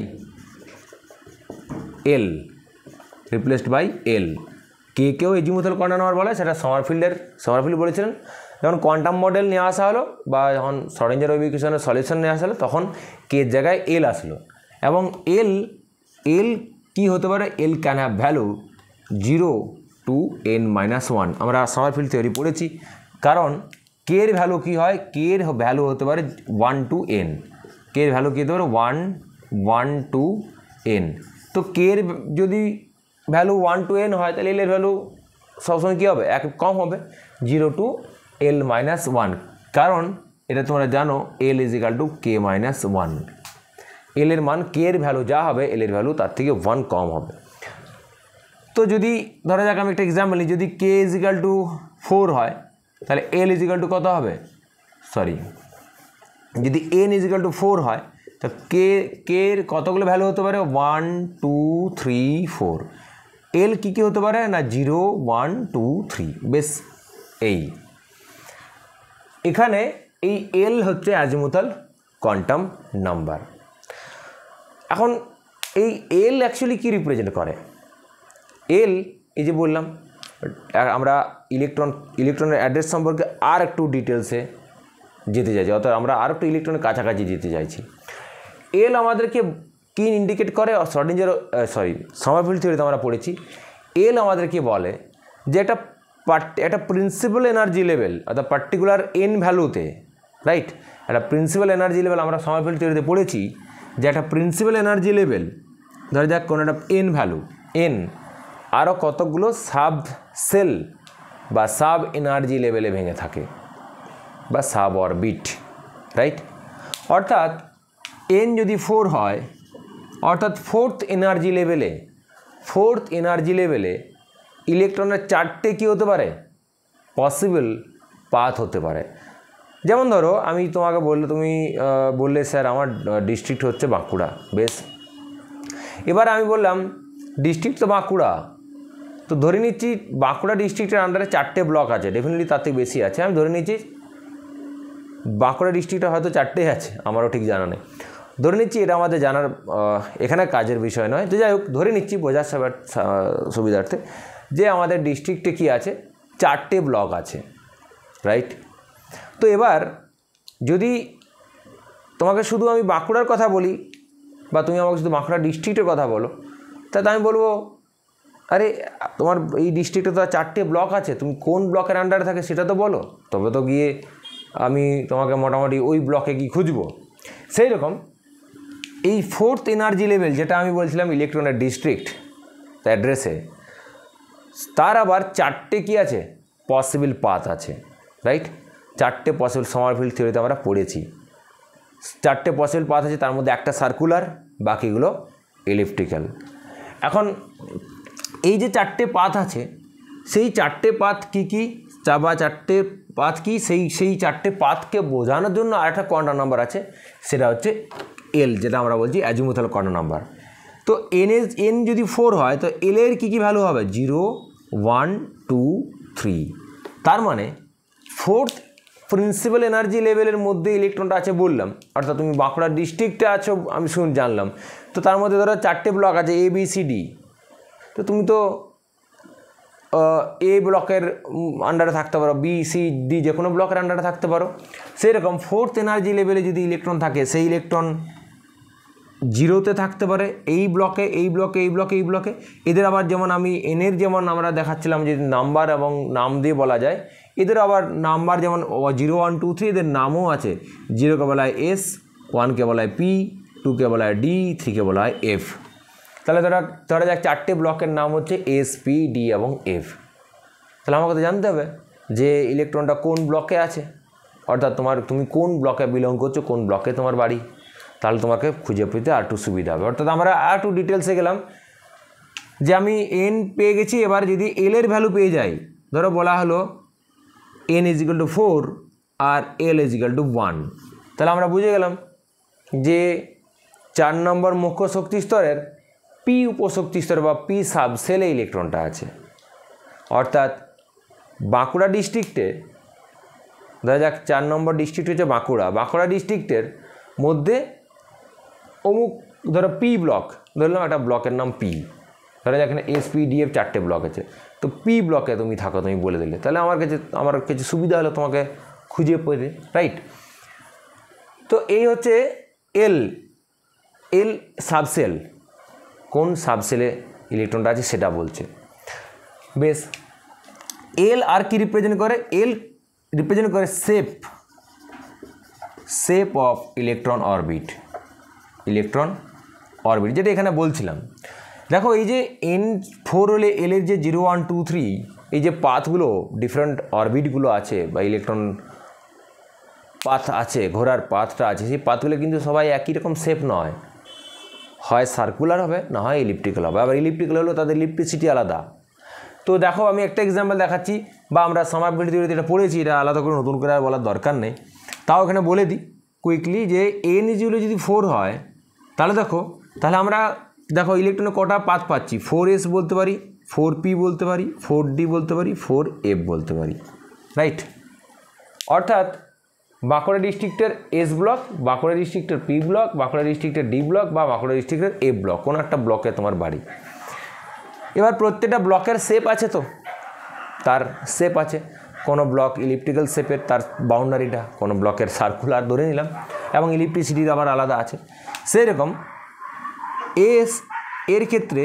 L, কেও অ্যাজিমুথাল কোয়ান্টাম নাম্বার বলে, সেটা সামারফিল্ড বলেছিলেন। যখন কোয়ান্টাম মডেল নিয়ে আসা হলো বা যখন শ্রোডিঞ্জার ওয়েভ ইকুয়েশনের সলিউশন নিয়ে আসা হলো, তখন কের জায়গায় এল আসলো। এবং এল কি হতে পারে? L can have value 0 to n-1। আমরা সামারফিল্ড থিওরি পড়েছি, কারণ কের ভ্যালু কী হয়? কের ভ্যালু হতে পারে 1 to n। কের ভ্যালু কী হতে পারে? 1 to n। তো কের যদি ভ্যালু 1 to n হয়, তাহলে এলের ভ্যালু সবসময় কী হবে? কম হবে, 0 to l-1। কারণ এটা তোমরা জানো, l = k-1। এলের মান, কের ভ্যালু যা হবে, এলের ভ্যালু তার থেকে 1 কম হবে। তো যদি ধরা যাক আমি একটা এক্সাম্পল নিই, যদি k = 4 হয়, তাহলে l = কত হবে? যদি n = 4 হয়, তো কের কতগুলো ভ্যালু হতে পারে? 1 2 3 4। এল কী হতে পারে না? 0 1 2 3। বেশ, এখানে এই এল হচ্ছে অ্যাজিমুথাল কোয়ান্টাম নাম্বার। এখন এই এল অ্যাকচুয়ালি কী রিপ্রেজেন্ট করে? এল, এই যে বললাম, আমরা ইলেকট্রনের অ্যাড্রেস সম্পর্কে আর একটু ডিটেলসে যেতে চাইছি, অর্থাৎ আমরা আর একটু ইলেকট্রনের কাছাকাছি যেতে চাইছি। এল আমাদেরকে কি ইন্ডিকেট করে? সামারফিল্ড থিওরিতে আমরা পড়েছি, এল আমাদেরকে বলে যে একটা প্রিন্সিপাল এনার্জি লেভেল, অর্থাৎ পার্টিকুলার এন ভ্যালুতে, রাইট? একটা প্রিন্সিপাল এনার্জি লেভেল আমরা সামারফিল্ড থিওরিতে পড়েছি যে একটা প্রিন্সিপাল এনার্জি লেভেল, ধরা যাক কোনো একটা এন ভ্যালু, এন আরও কতকগুলো সাব সেল বা সাব এনার্জি লেভেলে ভেঙে থাকে, বা সাব অরবিট, রাইট? অর্থাৎ এন যদি 4 হয়, অর্থাৎ ফোর্থ এনার্জি লেভেলে ইলেকট্রনের 4টে কী হতে পারে? পসিবল পাথ হতে পারে। যেমন ধরো আমি তোমাকে তুমি বললে স্যার আমার ডিস্ট্রিক্ট হচ্ছে বাঁকুড়া, বেশ, এবার আমি বললাম ডিস্ট্রিক্ট তো বাঁকুড়া, তো ধরে নিচ্ছি বাঁকুড়া ডিস্ট্রিক্টের আন্ডারে 4টে ব্লক আছে, ডেফিনেটলি তার থেকে বেশি আছে, আমি ধরে নিচ্ছি বাঁকুড়া ডিস্ট্রিক্টে হয়তো 4টেই আছে, আমারও ঠিক জানা নেই। ধরে নিচ্ছি এটা আমাদের জানার এখানে কাজের বিষয় নয়, তো যাই হোক ধরে নিচ্ছি বোঝার সুবিধার্থে যে আমাদের ডিস্ট্রিক্টে কি আছে, 4টে ব্লক আছে, রাইট। তো এবার যদি তোমাকে শুধু আমি বাঁকুড়ার কথা বলি বা তুমি আমাকে শুধু বাঁকুড়া ডিস্ট্রিক্টের কথা বলো, তাহলে আমি বলবো আরে তোমার এই ডিস্ট্রিক্টে তো 4টে ব্লক আছে, তুমি কোন ব্লকের আন্ডারে থাকে সেটা তো বলো, তবে তো গিয়ে আমি তোমাকে মোটামুটি ওই ব্লকে গিয়ে খুঁজবো। সেই রকম এই 4th এনার্জি লেভেল যেটা আমি বলছিলাম ইলেকট্রনের ডিস্ট্রিক্ট অ্যাড্রেসে, তার আবার 4টে কি আছে, পসিবল পাথ আছে, রাইট। 4টে পসিবল, সমারফিল্ড থিওরিতে আমরা পড়েছি 4টে পসিবল পাথ আছে, তার মধ্যে একটা সার্কুলার, বাকিগুলো ইলিপ্টিক্যাল। এখন এই যে 4টে পাথ আছে, সেই 4টে পাথ কী কী বা 4টে পাথ কী, সেই 4টে পাথকে বোঝানোর জন্য আরেকটা কোয়ান্টাম নাম্বার আছে, সেটা হচ্ছে এল, যেটা আমরা বলছি অ্যাজিমুথাল কোয়ান্টাম নাম্বার। তো এন যদি 4 হয় তো এল এর কী কী ভ্যালু হবে, 0, 1, 2, 3। তার মানে 4th প্রিন্সিপাল এনার্জি লেভেলের মধ্যে ইলেকট্রনটা আছে বললাম, অর্থাৎ তুমি বাঁকুড়া ডিস্ট্রিক্টে আছো আমি জানলাম, তো তার মধ্যে ধরো 4টে ব্লক আছে A B C D, তো তুমি তো এ ব্লকের আন্ডারে থাকতে পারো, বি সি ডি যে কোনো ব্লকের আন্ডারে থাকতে পারো। সেই রকম 4th এনার্জি লেভেলে যদি ইলেকট্রন থাকে, সেই ইলেকট্রন 0তে থাকতে পারে, এই ব্লকে, এই ব্লকে, এই ব্লকে, এই ব্লকে। এদের আবার যেমন আমি এনের যেমন আমরা দেখাচ্ছিলাম যে নাম্বার এবং নাম দিয়ে বলা যায়, এদের আবার নাম্বার যেমন 0, 1, 2, 3 এদের নামও আছে। 0কে বলা হয় S, 1কে বলা হয় P, 2কে বলা হয় D, 3কে বলা হয় F। তাহলে ধরা যাক 4টে ব্লকের নাম হচ্ছে S, P, D এবং F। তাহলে আমাকে তো জানতে হবে যে ইলেকট্রনটা কোন ব্লকে আছে, অর্থাৎ তুমি কোন ব্লকে বিলং করছো, কোন ব্লকে তোমার বাড়ি, তাহলে তোমাকে খুঁজে পেতে আর একটু সুবিধা হবে। অর্থাৎ আমরা আর একটু ডিটেলসে গেলাম যে আমি এন পেয়ে গেছি, এবার যদি এল এর ভ্যালু পেয়ে যাই, ধরো বলা হলো n = 4 আর l = 1, তাহলে আমরা বুঝে গেলাম যে 4 নম্বর মুখ্য শক্তি স্তরের পি উপশক্তি স্তর বা পি সাবসেলে ইলেকট্রনটা আছে। অর্থাৎ বাঁকুড়া ডিস্ট্রিক্টে ধরা যাক 4 নম্বর ডিস্ট্রিক্ট হচ্ছে বাঁকুড়া ডিস্ট্রিক্টের মধ্যে অমুক ধরো পি ব্লক, ধরলাম একটা ব্লকের নাম পি, ধরা যাক এখানে এস পি ডি এফ 4টে ব্লক আছে, তো পি ব্লকে তুমি থাকো, তুমি বলে দিলে, তাহলে আমার কাছে সুবিধা হলো তোমাকে খুঁজে পেতে, রাইট। তো এই হচ্ছে এল সাবসেল, কোন সাবসেলে ইলেকট্রনটা আছে সেটা বলছে। বেশ, এল আর কি রিপ্রেজেন্ট করে, এল রিপ্রেজেন্ট করে শেপ অফ ইলেকট্রন অরবিট, যেটা এখানে বলছিলাম। দেখো এই যে N4 হলে এলের যে 0, 1, 2, 3 এই যে পাথগুলো, ডিফারেন্ট অরবিটগুলো আছে বা ইলেকট্রন পাথ আছে, ঘোরার পাথটা আছে, সেই পাথগুলো কিন্তু সবাই একই রকম শেপ নয়, হয় সার্কুলার হবে না হয় ইলিপ্টিক্যাল হবে। আবার ইলিপ্টিক্যাল হলেও তাদের ইলেকট্রিসিটি আলাদা। তো দেখো আমি একটা এক্সাম্পল দেখাচ্ছি, বা আমরা সামারফিল্ড থিওরিতে এটা পড়েছি, এটা আলাদা করে নতুন করে আর বলার দরকার নেই, তাও এখানে বলে দিই কুইকলি যে n যদি 4 হয়, তাহলে আমরা দেখো ইলেকট্রনে কটা পাথ পাচ্ছি, 4s বলতে পারি, 4p বলতে পারি, 4d বলতে পারি, 4f বলতে পারি, রাইট। অর্থাৎ বাঁকুড়া ডিস্ট্রিক্টের এস ব্লক, বাঁকুড়া ডিস্ট্রিক্টের পি ব্লক, বাঁকুড়া ডিস্ট্রিক্টের ডি ব্লক বা বাঁকুড়া ডিস্ট্রিক্টের এফ ব্লক, কোনো একটা ব্লকে তোমার বাড়ি। এবার প্রত্যেকটা ব্লকের শেপ আছে, তো তার শেপ আছে, কোনো ব্লক ইলিপ্টিক্যাল শেপের তার বাউন্ডারিটা, কোনো ব্লকের সার্কুলার ধরে নিলাম, এবং ইলেকট্রিসিটির আবার আলাদা আছে। সেই রকম এর ক্ষেত্রে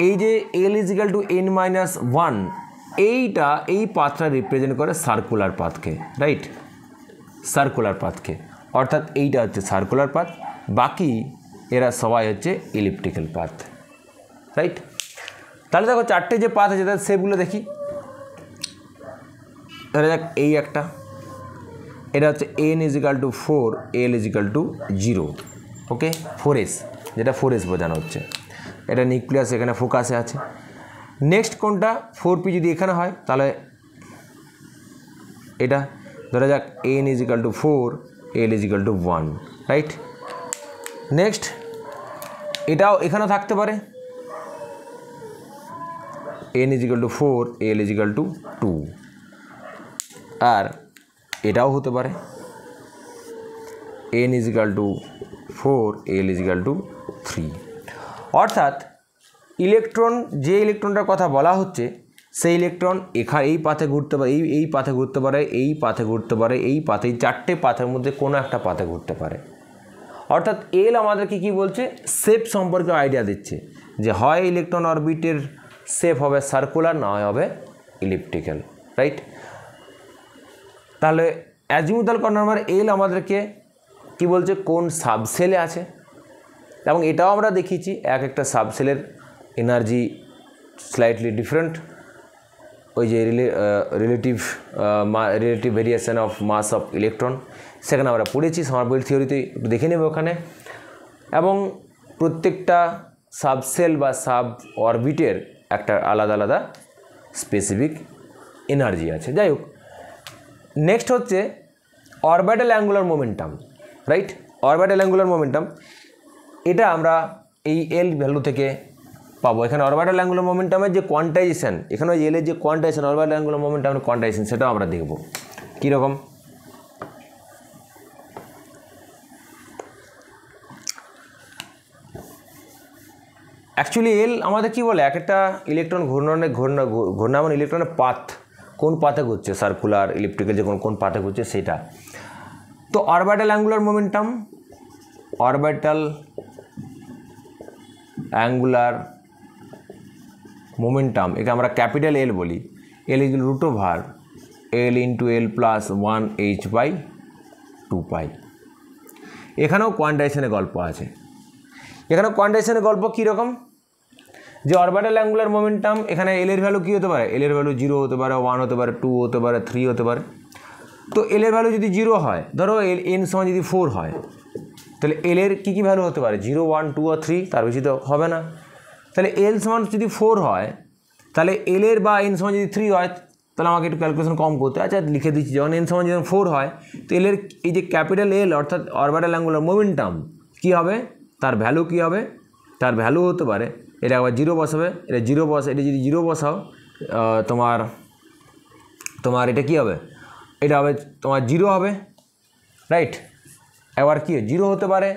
এই যে L = n-1 এই পাথটা রিপ্রেজেন্ট করে সার্কুলার পাথকে, রাইট, সার্কুলার পাথকে, অর্থাৎ এইটা হচ্ছে সার্কুলার পাথ, বাকি এরা সবাই হচ্ছে ইলিপ্টিক্যাল পাথ, রাইট। তাহলে দেখো 4টে যে পাথ আছে তার শেপগুলো দেখি। ধরা যাক এই একটা, এটা হচ্ছে n = 4, l = 0, ওকে, 4s, যেটা 4s বোঝানো হচ্ছে, এটা নিউক্লিয়াস এখানে ফোকাসে আছে। নেক্সট কোনটা, 4p যদি এখানে হয় তাহলে এটা ধরা যাক n = 4, l = 1, রাইট। নেক্সট এটাও এখানেও থাকতে পারে, n = 4, l = 2, আর এটাও হতে পারে, n is equal to 4, l is equal to 3। অর্থাৎ ইলেকট্রন, যে ইলেকট্রনটার কথা বলা হচ্ছে সেই ইলেকট্রন এই পাথে ঘুরতে পারে, এই পাথে ঘুরতে পারে, এই পাথে ঘুরতে পারে, এই পাথে, এই চারটে পাথের মধ্যে কোনো একটা পাথে ঘুরতে পারে। অর্থাৎ এল আমাদেরকে কি বলছে, শেপ সম্পর্কে আইডিয়া দিচ্ছে যে হয় ইলেকট্রন অরবিটের শেপ হবে সার্কুলার, না হয় হবে ইলিপ্টিক্যাল, রাইট। তাহলে অ্যাজিমুথাল কোঅর্ডিনেট নাম্বার এল আমাদেরকে কি বলছে, কোন সাবসেলে আছে, এবং এটাও আমরা দেখিয়েছি এক একটা সাবসেলের এনার্জি স্লাইটলি ডিফারেন্ট, ওই যে relative variation of mass of electron, সেখানে আমরা পড়েছি সামারফিল্ড থিওরিতে, একটু দেখে নেব ওখানে। এবং প্রত্যেকটা সাবসেল বা সাব অরবিটের একটা আলাদা আলাদা স্পেসিফিক এনার্জি আছে। যাই হোক, নেক্সট হচ্ছে orbital angular momentum, right. Orbital angular momentum এটা আমরা এই এল ভ্যালু থেকে পাবো। এখানে অরবিটাল অ্যাঙ্গুলার মোমেন্টামের যে কোয়ান্টাইজেশন, এখানে ওই এলের যে কোয়ান্টাইজেশন, অরবিটাল অ্যাঙ্গুলার মোমেন্টামের কোয়ান্টাইজেশন, সেটাও আমরা দেখব কীরকম। অ্যাকচুয়ালি এল আমাদের কি বলে, এক একটা ইলেকট্রন ঘূর্ণায়মান ইলেকট্রনের পাথ, কোন পাথে ঘুরছে, সার্কুলার, ইলিপ্টিক্যাল, যে কোন পাথে ঘুরছে সেটা। তো orbital angular momentum, orbital angular momentum, একে আমরা ক্যাপিটাল এল বলি, L is root over L into L plus 1h/2π। এখানেও কোয়ান্টাইজেশনের গল্প আছে। এখানেও কোয়ান্টাইজেশনের গল্প কীরকম, যে অরবিটাল অ্যাঙ্গুলার মোমেন্টাম, এখানে এল এর ভ্যালু কী হতে পারে, এল এর ভ্যালু 0 হতে পারে, 1 হতে পারে, 2 হতে পারে, 3 হতে পারে। তো এল এর ভ্যালু যদি 0 হয়, ধরো এন সমান যদি 4 হয়, তাহলে এল এর কী ভ্যালু হতে পারে, 0, 1, 2 আর 3, তার বেশি তো হবে না। তাহলে এল সমান যদি 4 হয়, তাহলে এল এর বা এন সমান যদি 3 হয়, তাহলে আমাকে একটু ক্যালকুলেশন কম করতে, আচ্ছা লিখে দিচ্ছি, যখন এন সমান যখন 4 হয়, তো এল এর এই যে ক্যাপিটাল এল অর্থাৎ অরবিটাল অ্যাঙ্গুলার মোমেন্টাম কী হবে, তার ভ্যালু কী হবে, তার ভ্যালু হতে পারে, এটা আবার 0 বসাবে, এটা 0 এটা যদি 0 বসাও, তোমার এটা কী হবে, এটা হবে তোমার 0 হবে, রাইট। এবার কি 0 হতে পারে,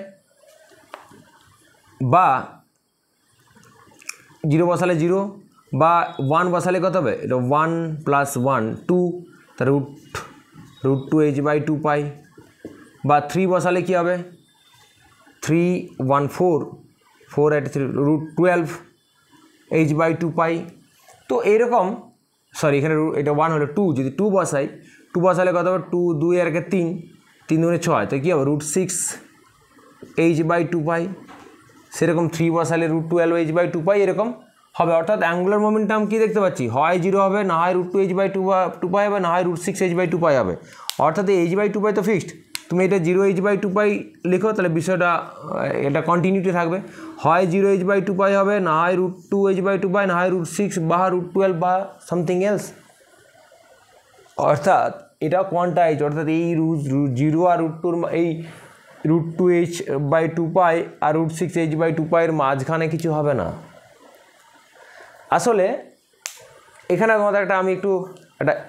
বা 0 বসালে 0, বা 1 বসালে কত হবে, এটা 1 + 1 2, তার রুট 2h/2π, বা 3 বসালে কী হবে, 3 1 4 4 at 3 রুট 12h/2π। তো এইরকম, সরি এখানে এটা 1 হলো 2, যদি 2 বসাই, 2 বসালে কত হবে, 2 2 আর 3, 3 2 6, তো কী হবে রুট 6h/2π। সেরকম 3 বসালে রুট 12h/2π এরকম হবে। অর্থাৎ অ্যাঙ্গুলার মোমেন্টাম কী দেখতে পাচ্ছি, হয় 0 হবে, না হয় রুট 2h/2π হবে, না হয় রুট 6h/2π হবে। অর্থাৎ এই h/2π তো ফিক্সড, তুমি এটা 0h/2π লিখো, তাহলে বিষয়টা এটা কন্টিনিউটি থাকবে, হয় 0h/2π হবে, না হয় রুট 2h/2π, না হয় রুট 6 বা রুট 12 বা সামথিং এলস। অর্থাৎ এটা কোয়ান্টাইজ, অর্থাৎ এই রুট 0 আর রুট 2 এই রুট 2h/2π আর রুট 6h/2π এর মাঝখানে কিছু হবে না। আসলে এখানে তোমাদের আমি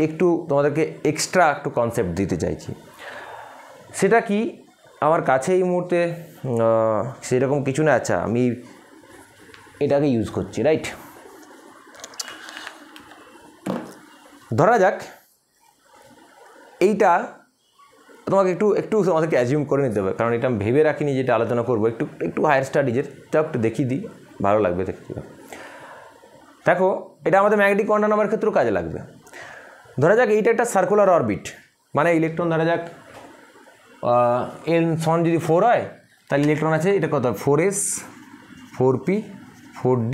একটু তোমাদেরকে এক্সট্রা একটু কনসেপ্ট দিতে চাইছি। সেটা কি, আমার কাছে এই মুহূর্তে সেরকম কিছু না, আচ্ছা আমি এটাকে ইউজ করছি, রাইট। ধরা যাক এইটা তোমাকে একটু তোমাদেরকে অ্যাজিউম করে নিতে হবে, কারণ এটা আমি ভেবে রাখিনি যেটা আলোচনা করবো, একটু হায়ার স্টাডিজের, তাও একটু দেখিয়ে দিই, ভালো লাগবে দেখতে। দেখো এটা আমাদের ম্যাগনেটিক কোয়ান্টাম নাম্বারের ক্ষেত্রেও কাজে লাগবে। ধরা যাক এইটা একটা সার্কুলার অরবিট, মানে ইলেকট্রন ধরা যাক এন সমান যদি 4 হয়, তাহলে ইলেকট্রন আছে এটা কত, 4s 4p 4d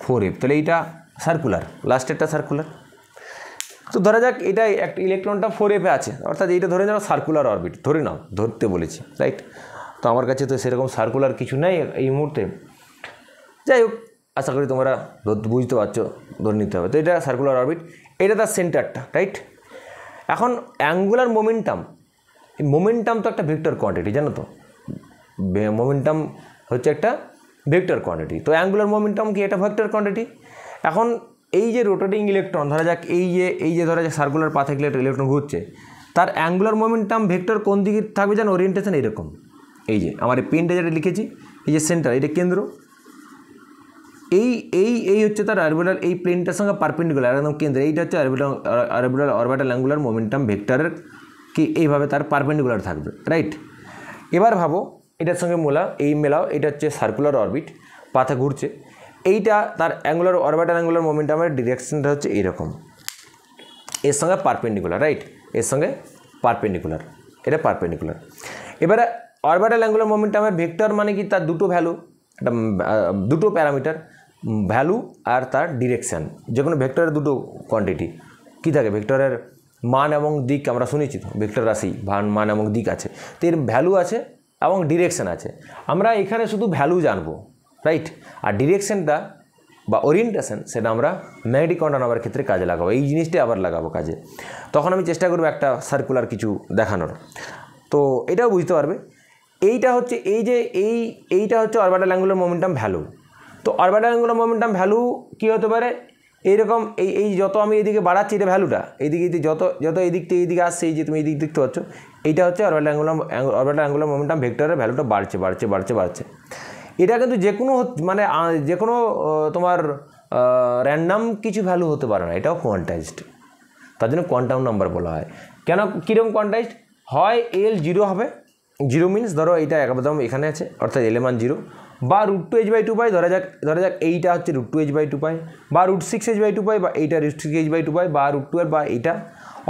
4f, তাহলে এইটা সার্কুলার, লাস্টেরটা সার্কুলার। তো ধরা যাক এটা একটা ইলেকট্রনটা 4f আছে, অর্থাৎ এইটা ধরে নাও সার্কুলার অরবিট, ধরতে বলেছি, রাইট। তো আমার কাছে তো সেরকম সার্কুলার কিছু নেই এই মুহূর্তে, যাই হোক আশা করি তোমরা বুঝতে পারছো, ধরে নিতে হবে। তো এটা সার্কুলার অরবিট, এটা তার সেন্টারটা, রাইট। এখন অ্যাঙ্গুলার মোমেন্টাম তো একটা ভেক্টর কোয়ান্টিটি, জানো তো, মোমেন্টাম হচ্ছে একটা ভেক্টর কোয়ান্টিটি। তো অ্যাঙ্গুলার মোমেন্টাম কি, এটা ভেক্টর কোয়ান্টিটি। এখন এই যে রোটেটিং ইলেকট্রন, ধরা যাক এই যে ধরা যাক সার্কুলার পাথে ইলেকট্রন ঘুরছে, তার অ্যাঙ্গুলার মোমেন্টাম ভেক্টর কোন দিকে থাকবে জানো, ওরিয়েন্টেশন এরকম, এই যে আমার এই পেনটা যেটা লিখেছি, এই যে সেন্টার, এটা কেন্দ্র, এই এই এই হচ্ছে তার অরবিটাল, এই প্লেনটার সঙ্গে পারপেন্ডিকুলার একদম কেন্দ্র, এইটা হচ্ছে অরবিটাল অরবিটাল মোমেন্টাম ভেক্টরের কি এইভাবে তার পারপেন্ডিকুলার থাকবে, রাইট। এবার ভাবো এটার সঙ্গে মেলাও, এটা হচ্ছে সার্কুলার অরবিট, পাথে ঘুরছে, এইটা তার অরবিটাল অ্যাঙ্গুলার মোমেন্টামের ডিরেকশনটা হচ্ছে এইরকম, এর সঙ্গে পারপেন্ডিকুলার, রাইট, এর সঙ্গে পারপেন্ডিকুলার, এটা পারপেন্ডিকুলার। এবারে অরবিটাল অ্যাঙ্গুলার মোমেন্টামের ভেক্টর মানে কি, তার দুটো ভ্যালু, একটা দুটো প্যারামিটার, ভ্যালু আর তার ডিরেকশান। যে কোনো ভেক্টরের দুটো কোয়ান্টিটি কী থাকে, ভেক্টরের মান এবং দিক, আমরা শুনেছি তো ভেক্টর রাশি মান এবং দিক আছে, তো এর ভ্যালু আছে এবং ডিরেকশান আছে। আমরা এখানে শুধু ভ্যালু জানবো, রাইট, আর ডিরেকশানটা বা ওরিয়েন্টেশন সেটা আমরা ম্যাগনেটিক কোয়ান্টাম নাম্বারের ক্ষেত্রে কাজে লাগাবো, এই জিনিসটাই আবার লাগাবো কাজে। তখন আমি চেষ্টা করবো একটা সার্কুলার কিছু দেখানোর, তো এটাও বুঝতে পারবে। এইটা হচ্ছে এইটা হচ্ছে অরবিটাল অ্যাঙ্গুলার মোমেন্টাম ভ্যালু। তো অরবিটাল অ্যাঙ্গুলার মোমেন্টাম ভ্যালু কী হতে পারে, এইরকম এই যত আমি এইদিকে বাড়াচ্ছি এটা ভ্যালুটা, এইদিকে যত এই দিকে আসছে, এই যে তুমি এই দিক দেখতে পাচ্ছ, এইটা হচ্ছে অরবিটাল অ্যাঙ্গুলার মোমেন্টাম ভেক্টরের ভ্যালুটা বাড়ছে। এটা কিন্তু যে কোনো তোমার র্যান্ডাম কিছু ভ্যালু হতে পারে না, এটাও কোয়ান্টাইজড, তার জন্য কোয়ান্টাম নাম্বার বলা হয়। কেন, কীরকম কোয়ান্টাইজড হয়, এল 0 হবে, 0 মিনস ধরো এইটা একদম এখানে আছে, অর্থাৎ এল মান 0, বা √2h/2 পাই, ধরা যাক এইটা হচ্ছে √2h/2 পাই, বা √6h/2 পাই, বা এইটা √6h/2 পাই, বা √12 বা এইটা,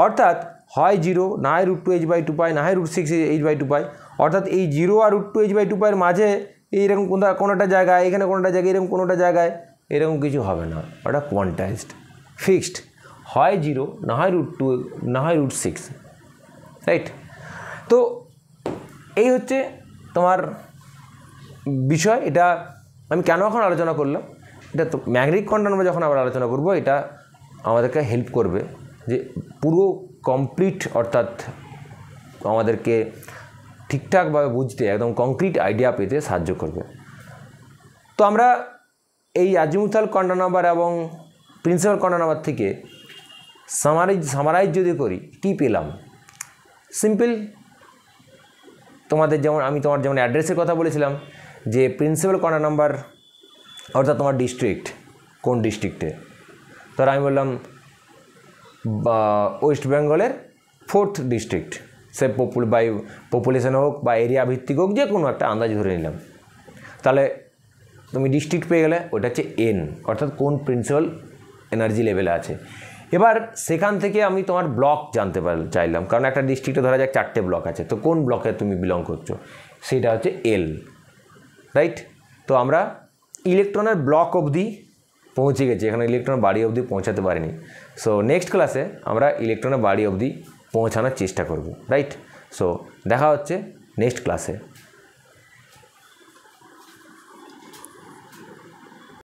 অর্থাৎ হয় 0, না হয় √2h/2 পাই, না হয় √6h/2 পাই, অর্থাৎ এই 0 আর √2h/2 পাইয়ের মাঝে এইরকম কোনোটা জায়গায়, এখানে কোনোটা জায়গায়, এরকম কোনোটা জায়গায় এরকম কিছু হবে না, ওটা কোয়ান্টাইজড ফিক্সড, হয় 0, না হয় √2, না হয় √6, রাইট। তো এই হচ্ছে তোমার বিষয়। এটা আমি কেন এখন আলোচনা করলাম, এটা তো ম্যাগনেটিক কোয়ান্টাম নাম্বার যখন আবার আলোচনা করব, এটা আমাদেরকে হেল্প করবে যে পুরো কমপ্লিট, অর্থাৎ আমাদেরকে ঠিকঠাকভাবে বুঝতে, একদম কংক্রিট আইডিয়া পেতে সাহায্য করবে। তো আমরা এই আজিমুথাল কোয়ান্টাম নাম্বার এবং প্রিন্সিপাল কোয়ান্টাম নাম্বার থেকে সামারাইজ যদি করি, কী পেলাম, সিম্পল। আমি তোমার যেমন অ্যাড্রেসের কথা বলেছিলাম, যে প্রিন্সিপাল কোয়ান্টাম নাম্বার অর্থাৎ তোমার ডিস্ট্রিক্ট, কোন ডিস্ট্রিক্টে, ধর আমি বললাম ওয়েস্ট বেঙ্গলের 4th ডিস্ট্রিক্ট, সে পপুলেশন হোক বা এরিয়া ভিত্তিক হোক, যে কোনো একটা আন্দাজ ধরে নিলাম, তাহলে তুমি ডিস্ট্রিক্ট পেয়ে গেলে, ওটা হচ্ছে এন, অর্থাৎ কোন প্রিন্সিপাল এনার্জি লেভেলে আছে। এবার সেখান থেকে আমি তোমার ব্লক জানতে চাইলাম, কারণ একটা ডিস্ট্রিক্টে ধরা যাক 4টে ব্লক আছে, তো কোন ব্লকে তুমি বিলং করছো, সেটা হচ্ছে এল, রাইট। তো আমরা ইলেকট্রনের ব্লক অবধি পৌঁছে গেছি, এখানে ইলেকট্রনের বাড়ি অবধি পৌঁছাতে পারিনি। সো নেক্সট ক্লাসে আমরা ইলেকট্রনের বাড়ি অবধি পৌঁছানোর চেষ্টা করব, রাইট। সো দেখা হচ্ছে নেক্সট ক্লাসে।